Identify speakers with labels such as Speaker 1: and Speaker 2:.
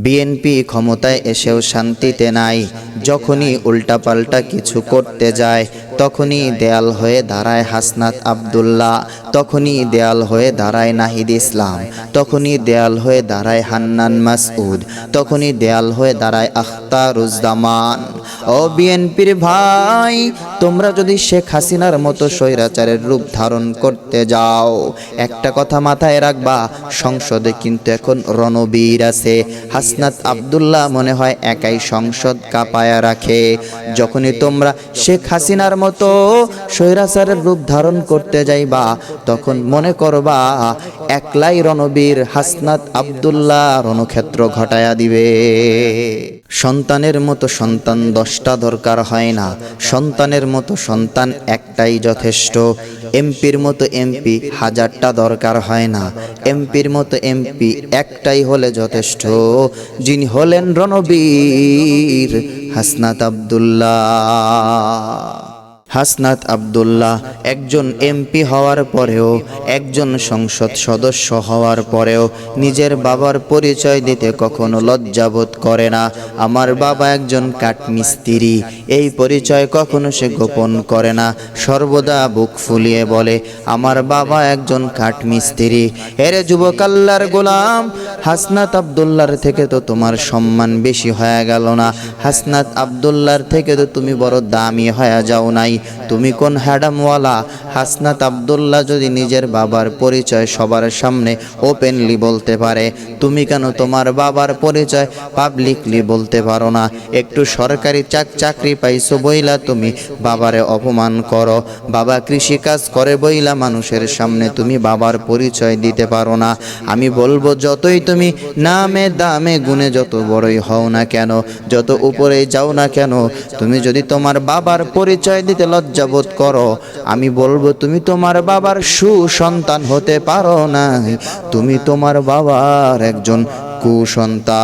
Speaker 1: BNP ক্ষমতায় এসেও শান্তিতে নাই। যখনই উল্টাপাল্টা কিছু করতে যায় তখনই দেয়াল হয়ে দাঁড়ায় হাসনাত আব্দুল্লাহ, তখনই দেয়াল হয়ে দাঁড়ায় নাহিদ ইসলাম, তখনই দেয়াল হয়ে দাঁড়ায় হান্নান মাসউদ, তখনই দেয়াল হয়ে দাঁড়ায় আখতারুজ্জামান। ও বিএনপির ভাই, তোমরা যদি শেখ হাসিনার মতো স্বৈরাচারের রূপ ধারণ করতে যাও, একটা কথা মাথায় রাখবা, সংসদে কিন্তু এখন রণবীর আছে। হাসনাত আব্দুল্লাহ মনে হয় একাই সংসদ কাঁপায়া রাখে। যখনই তোমরা শেখ হাসিনার মতো স্বৈরাচারের রূপ ধারণ করতে যাইবা, তখন মনে করবা একলাই রণবীর হাসনাত আব্দুল্লাহ রণক্ষেত্র ঘটায়া দিবে। সন্তানের মতো সন্তান 10টা দরকার হয় না, সন্তানের মতো সন্তান একটাই যথেষ্ট। এমপির মতো এমপি 1000টা দরকার হয় না, এমপির মতো এমপি একটাই হলে যথেষ্ট, যিনি হলেন রণবীর হাসনাত আব্দুল্লাহ। হাসনাত আব্দুল্লাহ একজন এমপি হওয়ার পরেও, একজন সংসদ সদস্য হওয়ার পরেও নিজের বাবার পরিচয় দিতে কখনো লজ্জাবোধ করে না। আমার বাবা একজন কাঠমিস্ত্রি, এই পরিচয় কখনো সে গোপন করে না, সর্বদা বুক ফুলিয়ে বলে আমার বাবা একজন কাঠমিস্ত্রি। এরে যুবক আল্লাহর গোলাম, হাসনাত আব্দুল্লাহর থেকে তো তোমার সম্মান বেশি হয়ে গেল না? হাসনাত আব্দুল্লাহর থেকে তো তুমি বড় দামি হয়ে যাও নাই? তুমি কোন হ্যাডামওয়ালা? হাসনাত আব্দুল্লাহ যদি নিজের বাবার পরিচয় সবার সামনে ওপেনলি বলতে পারে, তুমি কেন তোমার বাবার পরিচয় পাবলিকলি বলতে পারো না? একটু সরকারি চাকরি পাইছো বইলা তুমি বাবারে অপমান করো, বাবা কৃষিকাজ করে বইলা মানুষের সামনে তুমি বাবার পরিচয় দিতে পারো না। আমি বলবো যতই তুমি নামে দামে গুণে যত বড়ই হও না কেন, যত উপরে যাও না কেন, তুমি যদি তোমার বাবার পরিচয় দিতে লজ্জাবোধ করো, আমি বলবো তুমি তোমার বাবার সুসন্তান হতে পারো না, তুমি তোমার বাবার একজন কুসন্তান।